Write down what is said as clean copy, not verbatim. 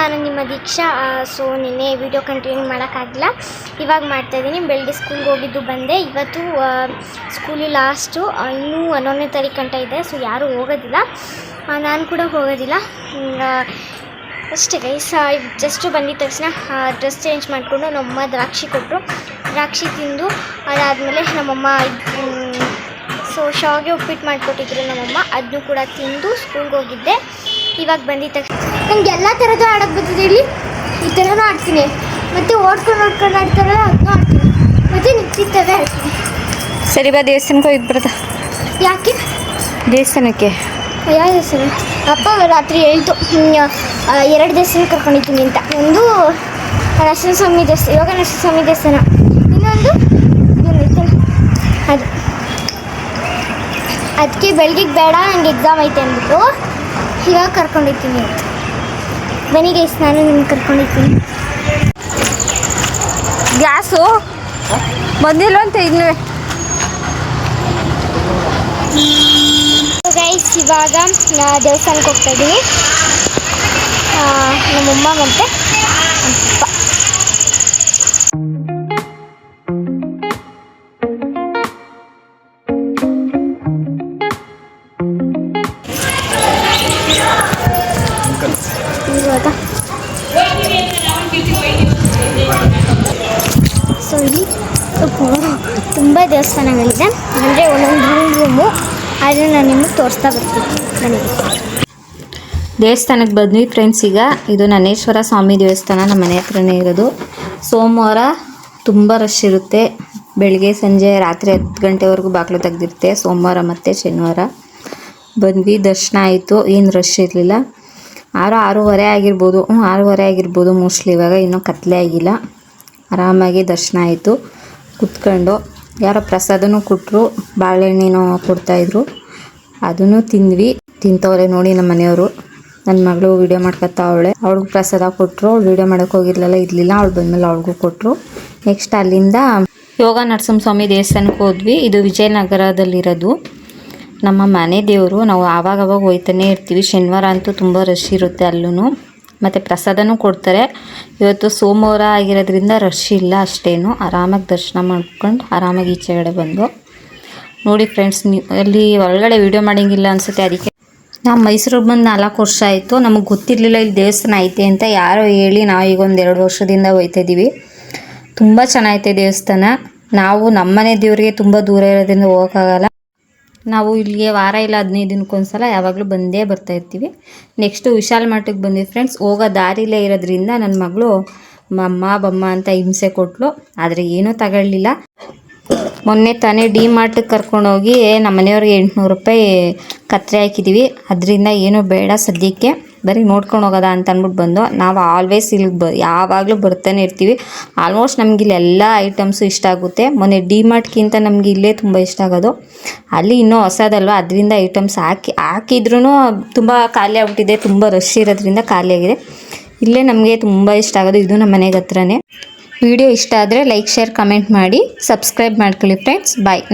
ನಾನು ನಿಮ್ಮ ದೀಕ್ಷಾ. ಸೊ ನಿನ್ನೆ ವಿಡಿಯೋ ಕಂಟಿನ್ಯೂ ಮಾಡೋಕ್ಕಾಗಿಲ್ಲ, ಇವಾಗ ಮಾಡ್ತಾಯಿದ್ದೀನಿ. ಬೆಳಗ್ಗೆ ಸ್ಕೂಲ್ಗೆ ಹೋಗಿದ್ದು ಬಂದೆ. ಇವತ್ತು ಸ್ಕೂಲು ಲಾಸ್ಟು, ಇನ್ನೂ 11ನೇ ತಾರೀಕು ಗಂಟ ಇದೆ. ಸೊ ಯಾರೂ ಹೋಗೋದಿಲ್ಲ, ನಾನು ಕೂಡ ಹೋಗೋದಿಲ್ಲ ಅಷ್ಟೇ ಗೈಸ್. ಜಸ್ಟು ಬಂದಿದ್ದ ತಕ್ಷಣ ಡ್ರೆಸ್ ಚೇಂಜ್ ಮಾಡಿಕೊಂಡು ನಮ್ಮಮ್ಮ ದ್ರಾಕ್ಷಿ ಕೊಟ್ಟರು. ದ್ರಾಕ್ಷಿ ತಿಂದು ಅದಾದಮೇಲೆ ನಮ್ಮಮ್ಮ ಸೊ ಶಾವಿಗೆ ಉಪ್ಪಿಟ್ಟು ಮಾಡಿಕೊಟ್ಟಿದ್ರು ನಮ್ಮಮ್ಮ, ಅದನ್ನು ಕೂಡ ತಿಂದು ಸ್ಕೂಲ್ಗೆ ಹೋಗಿದ್ದೆ. ಇವಾಗ ಬಂದಿದ್ದ ತಕ್ಷಣ ನನಗೆ ಎಲ್ಲ ಥರದ್ದು ಆಡೋಕ್ಕೆ ಬರ್ತದೆ. ಇಲ್ಲಿ ಈ ಥರನೂ ಆಡ್ತೀನಿ, ಮತ್ತು ಓಡ್ಕೊಂಡು ಆಡ್ತಾರಲ್ಲ ಅದನ್ನೂ ಆಡ್ತೀನಿ, ಮತ್ತು ನಿಂತಿರ್ತವೆ ಆಡ್ತೀನಿ. ಸರಿ ಬಾ, ದೇವಸ್ಥಾನಕ್ಕೆ ಹೋಗಿ ಬರೋದ. ಯಾಕೆ ದೇವಸ್ಥಾನಕ್ಕೆ? ಯಾವ ದೇವಸ್ಥಾನ? ಅಪ್ಪ ರಾತ್ರಿ ಹೇಳ್ತು 2 ದೇವಸ್ಥಾನ ಕರ್ಕೊಂಡಿದ್ದೀನಿ ಅಂತ. ಒಂದು ನರಸಿಂಹಸ್ವಾಮಿ ದೇವಸ್ಥಾನ, ಯೋಗ ನರಸಿಂಹಸ್ವಾಮಿ ದೇವಸ್ಥಾನ, ಇನ್ನೊಂದು ಅದು. ಅದಕ್ಕೆ ಬೆಳಗ್ಗೆ ಬೇಡ, ನನಗೆ ಎಕ್ಸಾಮ್ ಐತೆ ಅಂದ್ಬಿಟ್ಟು ಇವಾಗ ಕರ್ಕೊಂಡಿರ್ತೀನಿ ಅಂತ. ಬನ್ನಿ ಗೈಸ್, ನಾನು ನಿಮ್ಗೆ ಕರ್ಕೊಂಡಿರ್ತೀನಿ. ಗ್ಯಾಸು ಬಂದಿಲ್ಲ ಅಂತ ಇನ್ನೂ ಗೈಸ್. ಇವಾಗ ದೇವಸ್ಥಾನಕ್ಕೆ ಹೋಗ್ತಾ ಇದ್ದೀನಿ. ನಮ್ಮಮ್ಮ ಮತ್ತು ಅಪ್ಪ. ಸೊ ಇಲ್ಲಿ ತುಂಬ ದೇವಸ್ಥಾನಗಳಿದೆ, ಅಂದರೆ ಒಂದೊಂದು ರೂಮು. ಆದರೆ ನಾನು ನಿಮಗೆ ತೋರಿಸ್ತಾ ಬರ್ತೀನಿ. ನನಗೆ ದೇವಸ್ಥಾನಕ್ಕೆ ಬಂದ್ವಿ ಫ್ರೆಂಡ್ಸ್. ಈಗ ಇದು ನನ್ನೇಶ್ವರ ಸ್ವಾಮಿ ದೇವಸ್ಥಾನ, ನಮ್ಮ ಮನೆ ಹತ್ರನೇ ಇರೋದು. ಸೋಮವಾರ ತುಂಬ ರಶ್ ಇರುತ್ತೆ. ಬೆಳಗ್ಗೆ ಸಂಜೆ ರಾತ್ರಿ 10 ಗಂಟೆವರೆಗೂ ಬಾಗಿಲು ತೆಗೆದಿರುತ್ತೆ, ಸೋಮವಾರ ಮತ್ತು ಶನಿವಾರ. ಬಂದ್ವಿ, ದರ್ಶನ ಆಯಿತು, ಏನು ರಶ್ ಇರಲಿಲ್ಲ. 6:30 ಆಗಿರ್ಬೋದು, 6:30 ಆಗಿರ್ಬೋದು ಮೋಸ್ಟ್ಲಿ. ಇವಾಗ ಇನ್ನೂ ಕತ್ಲೆ ಆಗಿಲ್ಲ. ಆರಾಮಾಗಿ ದರ್ಶನ ಆಯಿತು. ಕುತ್ಕೊಂಡು ಯಾರೋ ಪ್ರಸಾದನೂ ಕೊಟ್ಟರು, ಬಾಳೆಹಣ್ಣಿನೂ ಕೊಡ್ತಾಯಿದ್ರು, ಅದನ್ನು ತಿಂದ್ವಿ. ತಿಂತವ್ರೆ ನೋಡಿ ನಮ್ಮ ಮನೆಯವರು. ನನ್ನ ಮಗಳು ವೀಡಿಯೋ ಮಾಡ್ಕೊತಾ ಅವಳೆ, ಅವಳಿಗೂ ಪ್ರಸಾದ ಕೊಟ್ಟರು. ಅವಳು ವೀಡಿಯೋ ಮಾಡೋಕ್ಕೆ ಹೋಗಿರಲಿಲ್ಲ, ಅವಳು ಬಂದಮೇಲೆ ಅವಳಿಗೂ ಕೊಟ್ಟರು. ನೆಕ್ಸ್ಟ್ ಅಲ್ಲಿಂದ ಯೋಗ ನರಸಿಂಹಸ್ವಾಮಿ ದೇವಸ್ಥಾನಕ್ಕೆ ಹೋದ್ವಿ. ಇದು ವಿಜಯನಗರದಲ್ಲಿರೋದು, ನಮ್ಮ ಮನೆ ದೇವರು. ನಾವು ಆವಾಗವಾಗ ಹೋಯ್ತಾನೆ ಇರ್ತೀವಿ. ಶನಿವಾರ ಅಂತೂ ತುಂಬ ರಶ್ ಇರುತ್ತೆ ಅಲ್ಲೂ, ಮತ್ತು ಪ್ರಸಾದನೂ ಕೊಡ್ತಾರೆ. ಇವತ್ತು ಸೋಮವಾರ ಆಗಿರೋದ್ರಿಂದ ರಶ್ ಇಲ್ಲ ಅಷ್ಟೇನು. ಆರಾಮಾಗಿ ದರ್ಶನ ಮಾಡ್ಕೊಂಡು ಆರಾಮಾಗಿ ಈಚೆಗಡೆ ಬಂದು ನೋಡಿ ಫ್ರೆಂಡ್ಸ್. ಅಲ್ಲಿ ಒಳಗಡೆ ವೀಡಿಯೋ ಮಾಡೋಂಗಿಲ್ಲ ಅನಿಸುತ್ತೆ, ಅದಕ್ಕೆ ನಾವು ಮೈಸೂರಿಗೆ ಬಂದು 4 ವರ್ಷ ಆಯಿತು. ನಮಗೆ ಗೊತ್ತಿರಲಿಲ್ಲ ಇಲ್ಲಿ ದೇವಸ್ಥಾನ ಐತೆ ಅಂತ. ಯಾರೋ ಹೇಳಿ ನಾವು ಈಗ ಒಂದು 2 ವರ್ಷದಿಂದ ಹೋಗ್ತಾಯಿದ್ದೀವಿ. ತುಂಬ ಚೆನ್ನಾಗೈತೆ ದೇವಸ್ಥಾನ. ನಾವು ನಮ್ಮನೆ ದೇವರಿಗೆ ತುಂಬ ದೂರ ಇರೋದ್ರಿಂದ ಹೋಗೋಕ್ಕಾಗಲ್ಲ. ನಾವು ಇಲ್ಲಿಗೆ ವಾರ ಇಲ್ಲ 15 ದಿನಕ್ಕೊಂದ್ಸಲ ಯಾವಾಗಲೂ ಬಂದೇ ಬರ್ತಾಯಿರ್ತೀವಿ. ನೆಕ್ಸ್ಟು ವಿಶಾಲ್ ಮಾರ್ಟಿಗೆ ಬಂದಿದ್ದು ಫ್ರೆಂಡ್ಸ್. ಹೋಗೋ ದಾರಿಲೇ ಇರೋದ್ರಿಂದ ನನ್ನ ಮಗಳು ಬಮ್ಮ ಅಂತ ಹಿಂಸೆ ಕೊಟ್ಟಳು, ಆದರೆ ಏನೂ ತಗೊಳ್ಳಿಲ್ಲ. ಮೊನ್ನೆ ತಾನೇ ಡಿ ಮಾರ್ಟಿಗೆ ಕರ್ಕೊಂಡೋಗಿ ನಮ್ಮ ಮನೆಯವ್ರಿಗೆ 800 ರೂಪಾಯಿ ಕತ್ರೆ ಹಾಕಿದ್ದೀವಿ. ಅದರಿಂದ ಏನೂ ಬೇಡ ಸದ್ಯಕ್ಕೆ, ಬರೀ ನೋಡ್ಕೊಂಡು ಹೋಗೋದ ಅಂತ ಅಂದ್ಬಿಟ್ಟು ಬಂದು. ನಾವು ಆಲ್ವೇಸ್ ಇಲ್ಲಿಗೆ ಯಾವಾಗಲೂ ಬರ್ತಾನೆ ಇರ್ತೀವಿ. ಆಲ್ಮೋಸ್ಟ್ ನಮ್ಗೆ ಇಲ್ಲಿ ಎಲ್ಲ ಐಟಮ್ಸು ಇಷ್ಟ ಆಗುತ್ತೆ. ಮೊನ್ನೆ ಡಿ ಮಾರ್ಟ್ಗಿಂತ ನಮಗೆ ಇಲ್ಲೇ ತುಂಬ ಇಷ್ಟ ಆಗೋದು. ಅಲ್ಲಿ ಇನ್ನೂ ಹೊಸದಲ್ವ, ಅದರಿಂದ ಐಟಮ್ಸ್ ಹಾಕಿದ್ರೂ ತುಂಬ ಖಾಲಿ ಆಗ್ಬಿಟ್ಟಿದೆ. ತುಂಬ ರಶ್ ಇರೋದ್ರಿಂದ ಖಾಲಿಯಾಗಿದೆ. ಇಲ್ಲೇ ನಮಗೆ ತುಂಬ ಇಷ್ಟ ಆಗೋದು. ಇದು ನಮ್ಮ ಮನೆಗೆ ಹತ್ರನೇ. ವಿಡಿಯೋ ಇಷ್ಟ ಆದರೆ ಲೈಕ್, ಶೇರ್, ಕಮೆಂಟ್ ಮಾಡಿ, ಸಬ್ಸ್ಕ್ರೈಬ್ ಮಾಡ್ಕೊಳ್ಳಿ ಫ್ರೆಂಡ್ಸ್. ಬಾಯ್.